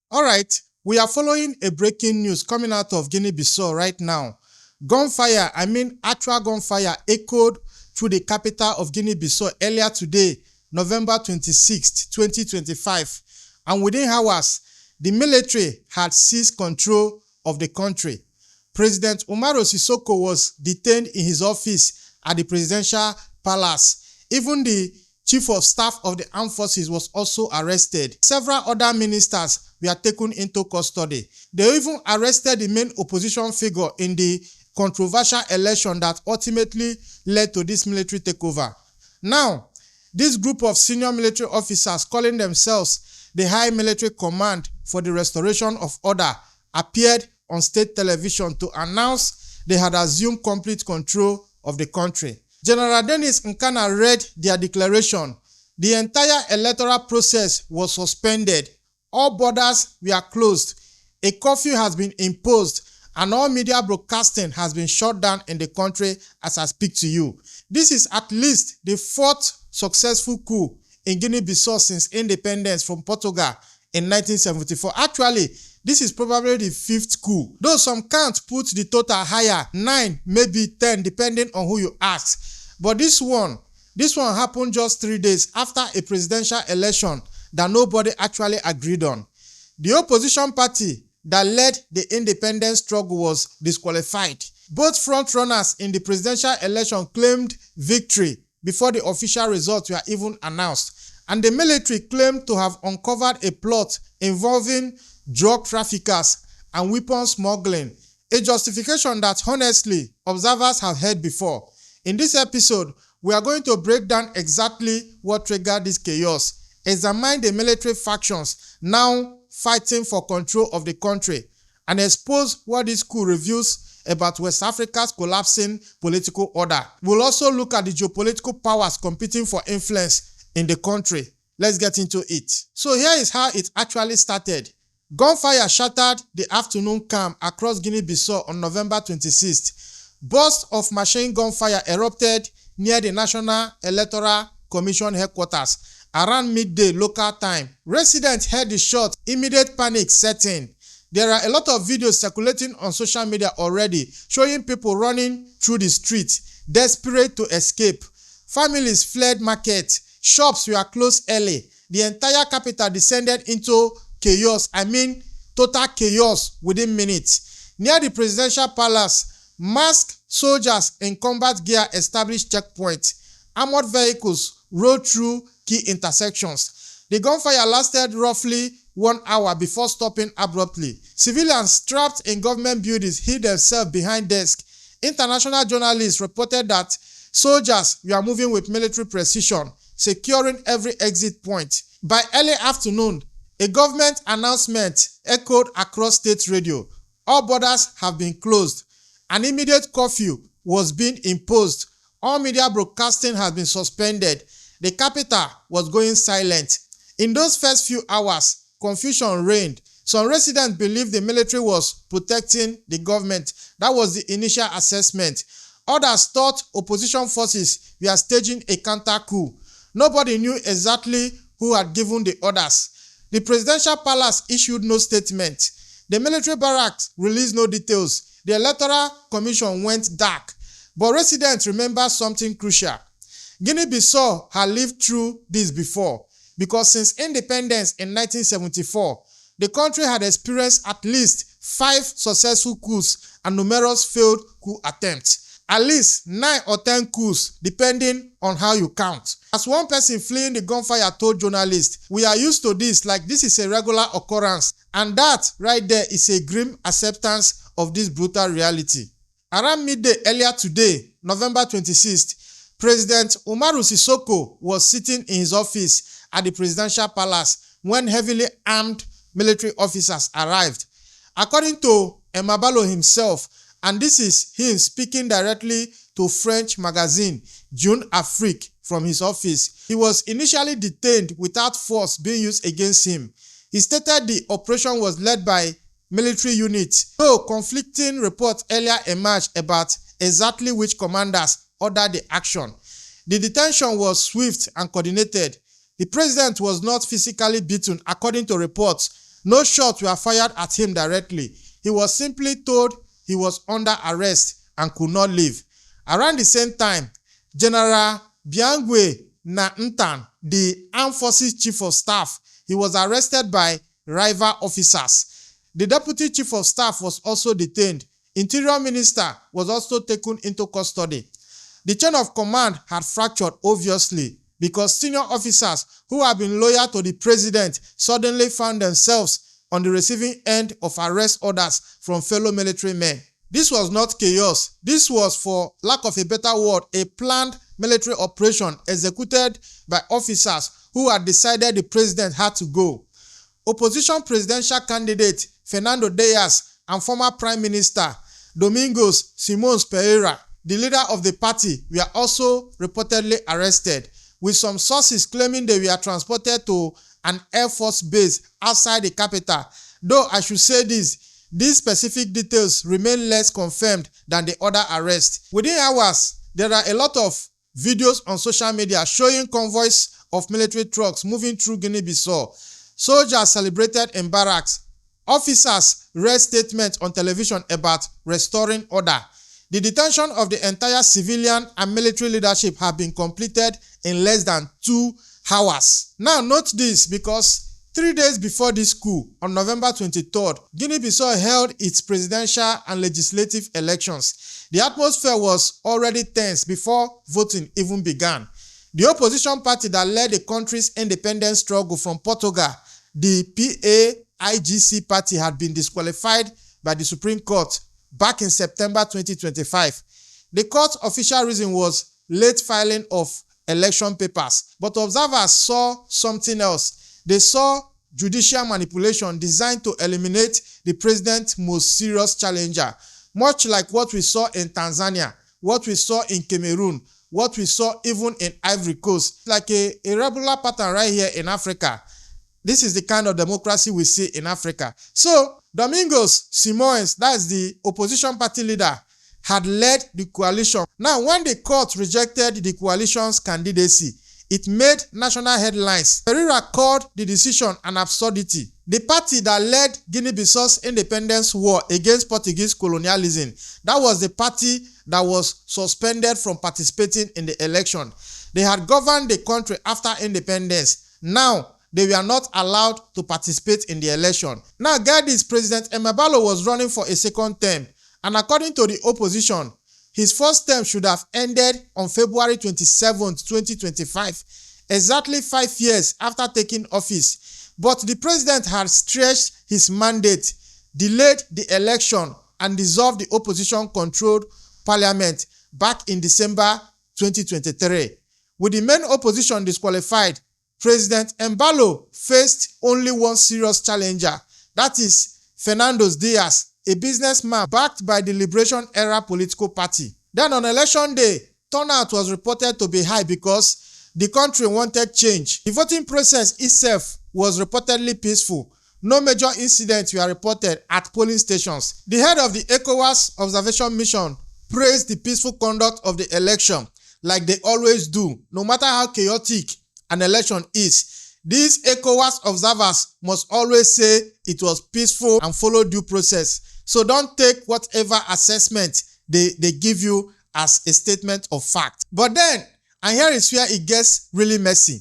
All right, we are following a breaking news coming out of Guinea Bissau right now. Gunfire, actual gunfire echoed through the capital of Guinea Bissau earlier today, November 26, 2025. And within hours, the military had seized control of the country. President Umaro Sissoco was detained in his office at the presidential palace. Even the Chief of Staff of the Armed Forces was also arrested. Several other ministers were taken into custody. They even arrested the main opposition figure in the controversial election that ultimately led to this military takeover. Now, this group of senior military officers calling themselves the High Military Command for the Restoration of Order appeared on state television to announce they had assumed complete control of the country. General Denis Nkana read their declaration. The entire electoral process was suspended. All borders were closed. A curfew has been imposed and all media broadcasting has been shut down in the country as I speak to you. This is at least the fourth successful coup in Guinea-Bissau since independence from Portugal in 1974. Actually, this is probably the fifth coup, though some can't put the total higher, 9, maybe 10, depending on who you ask. But this one happened just 3 days after a presidential election that nobody actually agreed on. The opposition party that led the independence struggle was disqualified. Both frontrunners in the presidential election claimed victory before the official results were even announced, and the military claimed to have uncovered a plot involving drug traffickers and weapons smuggling, a justification that honestly observers have heard before. In this episode, we are going to break down exactly what triggered this chaos, examine the military factions now fighting for control of the country, and expose what this coup reveals about West Africa's collapsing political order. We'll also look at the geopolitical powers competing for influence in the country. Let's get into it. So here is how it actually started. Gunfire shattered the afternoon calm across Guinea-Bissau on November 26th. Bursts of machine gun fire erupted near the National Electoral Commission headquarters around midday local time. Residents heard the shot, immediate panic set in. There are a lot of videos circulating on social media already showing people running through the street, desperate to escape. Families fled market, shops were closed early. The entire capital descended into chaos, total chaos within minutes. Near the presidential palace, masked soldiers in combat gear established checkpoints. Armored vehicles rode through key intersections. The gunfire lasted roughly 1 hour before stopping abruptly. Civilians trapped in government buildings hid themselves behind desks. International journalists reported that soldiers were moving with military precision, securing every exit point. By early afternoon, a government announcement echoed across state radio. All borders have been closed. An immediate curfew was being imposed. All media broadcasting has been suspended. The capital was going silent. In those first few hours, confusion reigned. Some residents believed the military was protecting the government. That was the initial assessment. Others thought opposition forces were staging a counter coup. Nobody knew exactly who had given the orders. The presidential palace issued no statement. The military barracks released no details. The Electoral Commission went dark. But residents remember something crucial. Guinea-Bissau had lived through this before, because since independence in 1974, the country had experienced at least 5 successful coups and numerous failed coup attempts. At least 9 or 10 coups, depending on how you count. As one person fleeing the gunfire told journalists, "We are used to this, like this is a regular occurrence." And that right there is a grim acceptance of this brutal reality. Around midday earlier today, November 26th, President Umaro Sissoco was sitting in his office at the presidential palace when heavily armed military officers arrived. According to Embaló himself, and this is him speaking directly to French magazine Jeune Afrique from his office, he was initially detained without force being used against him. He stated the operation was led by military units, though conflicting reports earlier emerged about exactly which commanders ordered the action. The detention was swift and coordinated. The president was not physically beaten according to reports, No shots were fired at him directly. He was simply told he was under arrest and could not leave. Around the same time, General Biangwe Ntan, the Armed Forces Chief of Staff, he was arrested by rival officers. The Deputy Chief of Staff was also detained. Interior Minister was also taken into custody. The chain of command had fractured obviously because senior officers who had been loyal to the president suddenly found themselves on the receiving end of arrest orders from fellow military men. This was not chaos. This was, for lack of a better word, a planned military operation executed by officers who had decided the president had to go. Opposition presidential candidate Fernando Dias and former Prime Minister Domingos Simões Pereira, the leader of the party, were also reportedly arrested, with some sources claiming they were transported to an Air Force base outside the capital. Though I should say this, these specific details remain less confirmed than the other arrests. Within hours, there are a lot of videos on social media showing convoys of military trucks moving through Guinea-Bissau. Soldiers celebrated in barracks. Officers read statements on television about restoring order. The detention of the entire civilian and military leadership have been completed in less than 2 hours. Now note this, because 3 days before this coup, on November 23rd, Guinea-Bissau held its presidential and legislative elections. The atmosphere was already tense before voting even began. The opposition party that led the country's independence struggle from Portugal, the PAIGC party, had been disqualified by the Supreme Court back in September 2025. The court's official reason was late filing of election papers, but observers saw something else. They saw judicial manipulation designed to eliminate the president's most serious challenger, much like what we saw in Tanzania, what we saw in Cameroon, what we saw even in Ivory Coast. Like a regular pattern right here in Africa. This is the kind of democracy we see in Africa. So, Domingos Simões, that's the opposition party leader, had led the coalition. Now, when the court rejected the coalition's candidacy, it made national headlines. Pereira called the decision an absurdity. The party that led Guinea-Bissau's independence war against Portuguese colonialism, that was the party that was suspended from participating in the election. They had governed the country after independence. Now, they were not allowed to participate in the election. Now, get this, President Embaló was running for a second term, and according to the opposition, his first term should have ended on February 27, 2025, exactly 5 years after taking office. But the president had stretched his mandate, delayed the election, and dissolved the opposition-controlled parliament back in December 2023. With the main opposition disqualified, President Embaló faced only one serious challenger, that is Fernando Dias, a businessman backed by the Liberation-era political party. Then on election day, turnout was reported to be high because the country wanted change. The voting process itself was reportedly peaceful. No major incidents were reported at polling stations. The head of the ECOWAS observation mission praised the peaceful conduct of the election, like they always do, no matter how chaotic an election is. These ECOWAS observers must always say it was peaceful and follow due process. So don't take whatever assessment they give you as a statement of fact. But then, and here is where it gets really messy.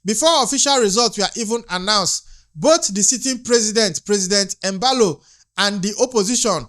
Before official results were even announced, both the sitting president, President Embaló, and the opposition,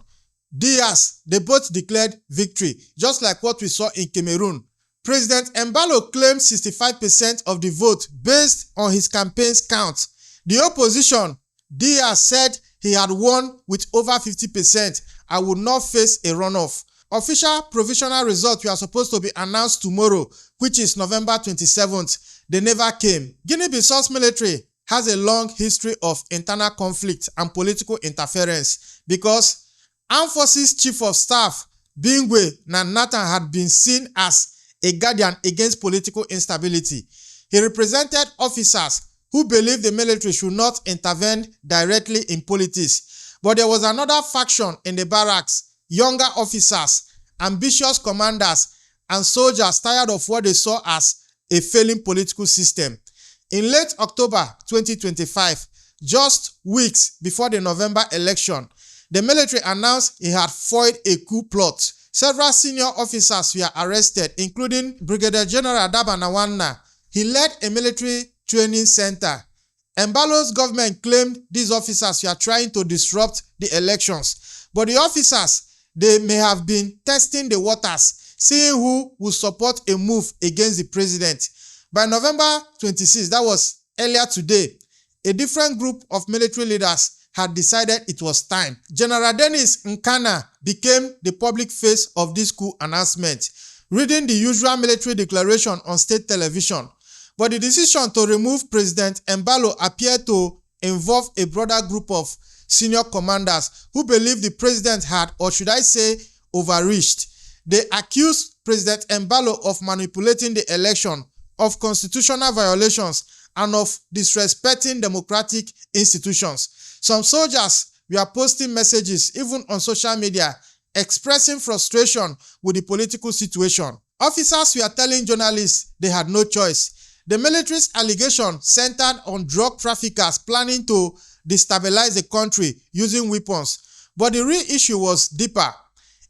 Dias, they both declared victory, just like what we saw in Cameroon. President Embaló claimed 65% of the vote based on his campaign's count. The opposition, Dias, said he had won with over 50% and would not face a runoff. Official provisional results were supposed to be announced tomorrow, which is November 27th. They never came. Guinea-Bissau's military has a long history of internal conflict and political interference because Armed Forces Chief of Staff Bingwe Natan had been seen as a guardian against political instability. He represented officers who believed the military should not intervene directly in politics. But there was another faction in the barracks, younger officers, ambitious commanders, and soldiers tired of what they saw as a failing political system. In late October 2025, Just weeks before the November election, the military announced it had foiled a coup plot. Several senior officers were arrested, including Brigadier General Dabanawana. He led a military training center. Embaló's government claimed these officers were trying to disrupt the elections, but the officers, they may have been testing the waters, seeing who would support a move against the president. By November 26, that was earlier today, a different group of military leaders had decided it was time. General Dennis Nkana became the public face of this coup announcement, reading the usual military declaration on state television. But the decision to remove President Embaló appeared to involve a broader group of senior commanders who believed the president had, or should I say, overreached. They accused President Embaló of manipulating the election, of constitutional violations, and of disrespecting democratic institutions. Some soldiers were posting messages even on social media expressing frustration with the political situation. Officers were telling journalists they had no choice. The military's allegation centered on drug traffickers planning to destabilize the country using weapons. But the real issue was deeper.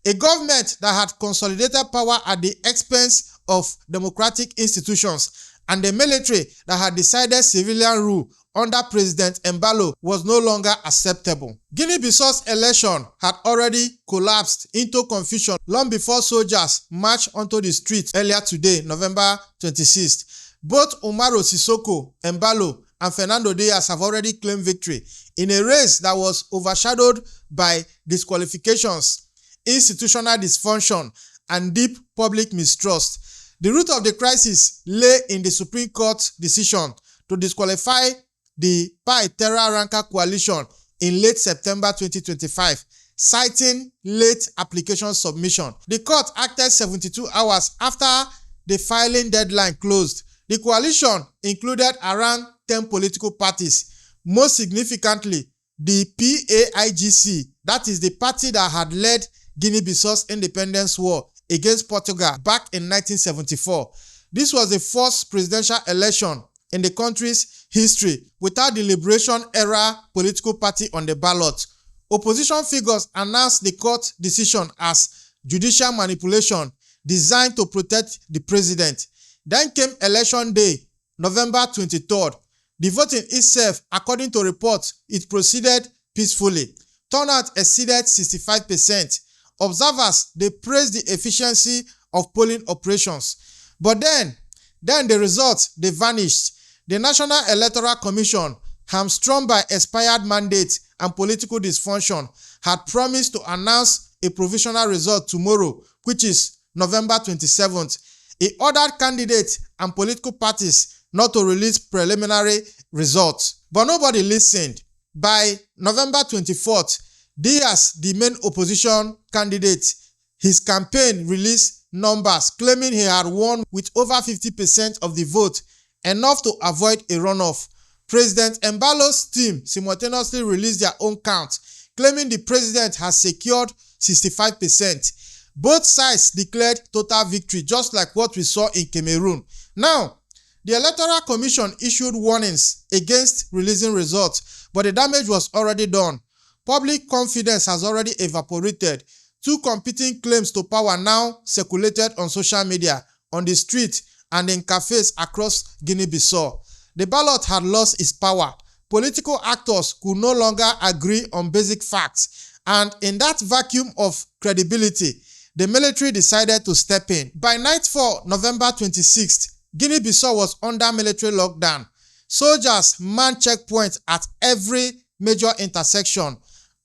A government that had consolidated power at the expense of democratic institutions, and the military that had decided civilian rule under President Embaló was no longer acceptable. Guinea-Bissau's election had already collapsed into confusion long before soldiers marched onto the streets earlier today, November 26th. Both Umaro Sissoco Embaló and Fernando Dias have already claimed victory in a race that was overshadowed by disqualifications, institutional dysfunction, and deep public mistrust. The root of the crisis lay in the Supreme Court's decision to disqualify the Terra Ranka coalition in late September 2025, citing late application submission. The court acted 72 hours after the filing deadline closed. The coalition included around 10 political parties, most significantly the PAIGC, that is the party that had led Guinea-Bissau's independence war against Portugal back in 1974. This was the first presidential election in the country's history without the Liberation-era political party on the ballot. Opposition figures announced the court decision as judicial manipulation designed to protect the president. Then came election day, November 23rd. The voting itself, according to reports, it proceeded peacefully. Turnout exceeded 65%. Observers, they praised the efficiency of polling operations. But then the results, they vanished. The National Electoral Commission, hamstrung by expired mandates and political dysfunction, had promised to announce a provisional result tomorrow, which is November 27th. It ordered candidates and political parties not to release preliminary results. But nobody listened. By November 24th, Dias, the main opposition candidate, his campaign released numbers claiming he had won with over 50% of the vote, enough to avoid a runoff. President Embaló's team simultaneously released their own count, claiming the president has secured 65%. Both sides declared total victory, just like what we saw in Cameroon. Now, the Electoral Commission issued warnings against releasing results, but the damage was already done. Public confidence has already evaporated. Two competing claims to power now circulated on social media, on the street, and in cafes across Guinea-Bissau. The ballot had lost its power. Political actors could no longer agree on basic facts, and in that vacuum of credibility, the military decided to step in. By nightfall, November 26th, Guinea-Bissau was under military lockdown. Soldiers manned checkpoints at every major intersection.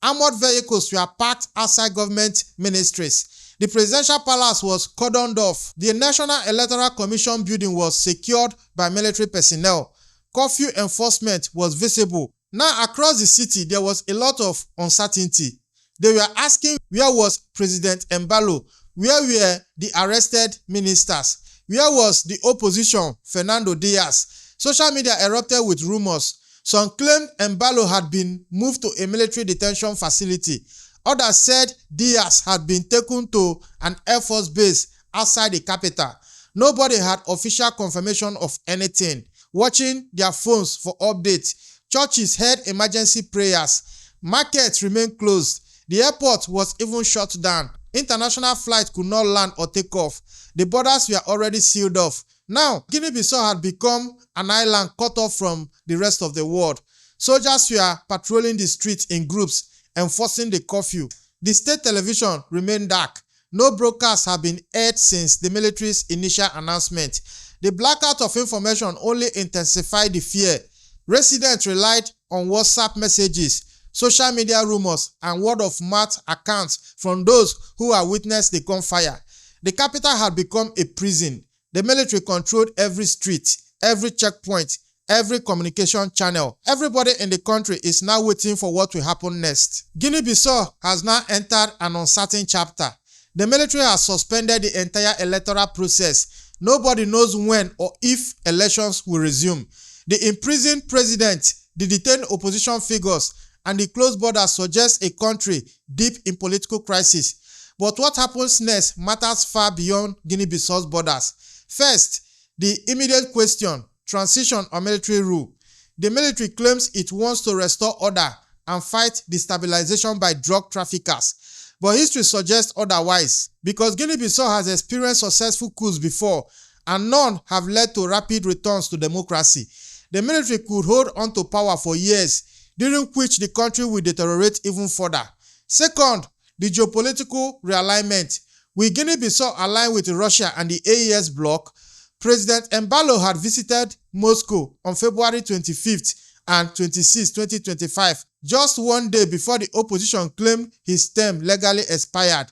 Armored vehicles were parked outside government ministries. The presidential palace was cordoned off. The National Electoral Commission building was secured by military personnel. Curfew enforcement was visible. Now, across the city, there was a lot of uncertainty. They were asking, where was President Embaló? Where were the arrested ministers? Where was the opposition, Fernando Dias? Social media erupted with rumors. Some claimed Embaló had been moved to a military detention facility. Others said Dias had been taken to an Air Force base outside the capital. Nobody had official confirmation of anything. Watching their phones for updates, Churches held emergency prayers. Markets remained closed. The airport was even shut down. International flights could not land or take off. The borders were already sealed off. Now, Guinea-Bissau had become an island cut off from the rest of the world. Soldiers were patrolling the streets in groups, enforcing the curfew. The state television remained dark. No broadcasts have been aired since the military's initial announcement. The blackout of information only intensified the fear. Residents relied on WhatsApp messages, social media rumors, and word-of-mouth accounts from those who had witnessed the gunfire. The capital had become a prison. The military controlled every street, every checkpoint, every communication channel. Everybody in the country is now waiting for what will happen next. Guinea-Bissau has now entered an uncertain chapter. The military has suspended the entire electoral process. Nobody knows when or if elections will resume. The imprisoned president, the detained opposition figures, and the closed borders suggest a country deep in political crisis. But what happens next matters far beyond Guinea-Bissau's borders. First, the immediate question: transition or military rule. The military claims it wants to restore order and fight destabilization by drug traffickers. But history suggests otherwise, because Guinea-Bissau has experienced successful coups before, and none have led to rapid returns to democracy. The military could hold on to power for years, during which the country will deteriorate even further. Second, the geopolitical realignment. With Guinea-Bissau aligned with Russia and the AES bloc, President Embaló had visited Moscow on February 25th and 26, 2025, just one day before the opposition claimed his term legally expired.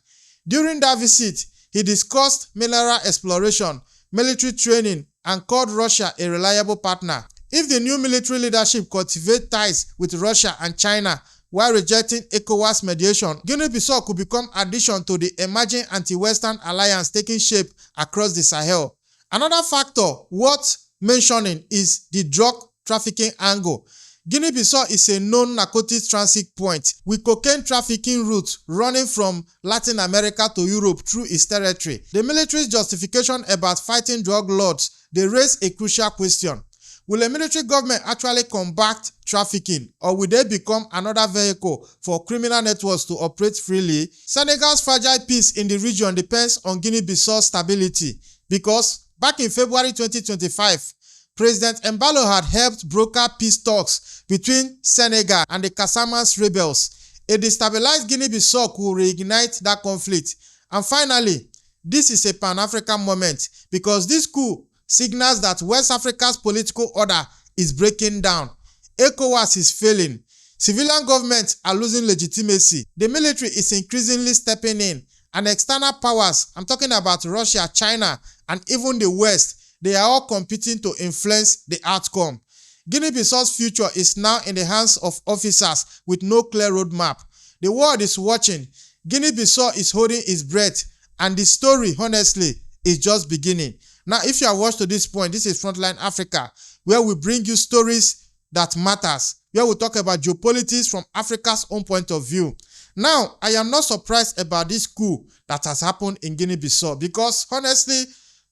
During that visit, he discussed mineral exploration, military training, and called Russia a reliable partner. If the new military leadership cultivates ties with Russia and China while rejecting ECOWAS mediation, Guinea-Bissau could become addition to the emerging anti-Western alliance taking shape across the Sahel. Another factor worth mentioning is the drug trafficking angle. Guinea-Bissau is a known narcotics transit point, with cocaine trafficking routes running from Latin America to Europe through its territory. The military's justification about fighting drug lords, they raise a crucial question. Will a military government actually combat trafficking, or will they become another vehicle for criminal networks to operate freely? Senegal's fragile peace in the region depends on Guinea-Bissau's stability, because back in February 2025, President Embaló had helped broker peace talks between Senegal and the Casamance rebels. A destabilized Guinea-Bissau could reignite that conflict. And finally, this is a Pan-African moment, because this coup signals that West Africa's political order is breaking down. ECOWAS is failing. Civilian governments are losing legitimacy. The military is increasingly stepping in. And external powers, I'm talking about Russia, China, and even the West, they are all competing to influence the outcome. Guinea-Bissau's future is now in the hands of officers with no clear roadmap. The world is watching. Guinea-Bissau is holding its breath. And the story, honestly, is just beginning. Now, if you have watched to this point, this is Frontline Africa, where we bring you stories that matters, where we talk about geopolitics from Africa's own point of view. Now, I am not surprised about this coup that has happened in Guinea-Bissau, because honestly,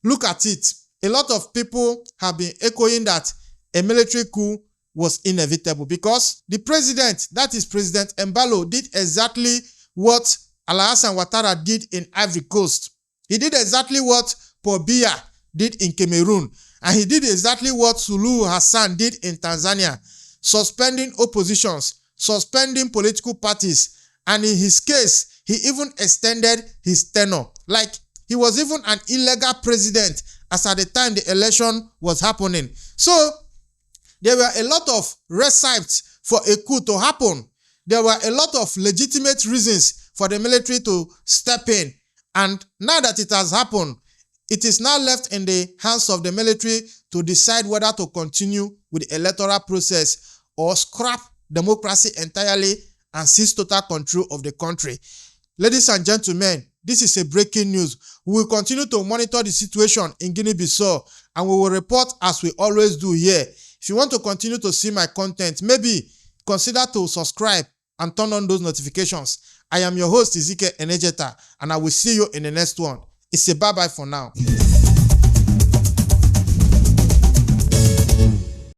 look at it. A lot of people have been echoing that a military coup was inevitable, because the president, that is President Embaló, did exactly what Alassane Ouattara did in Ivory Coast. He did exactly what Paul Biya did in Cameroon, and he did exactly what Suluhu Hassan did in Tanzania, suspending oppositions, suspending political parties, and in his case, he even extended his tenure. Like, he was even an illegal president as at the time the election was happening. So, there were a lot of recipes for a coup to happen. There were a lot of legitimate reasons for the military to step in. And now that it has happened, it is now left in the hands of the military to decide whether to continue with the electoral process or scrap democracy entirely and seize total control of the country. Ladies and gentlemen, this is a breaking news. We will continue to monitor the situation in Guinea-Bissau, and we will report as we always do here. If you want to continue to see my content, maybe consider to subscribe and turn on those notifications. I am your host, Ezekiel Enejeta, and I will see you in the next one. It's a bye-bye for now.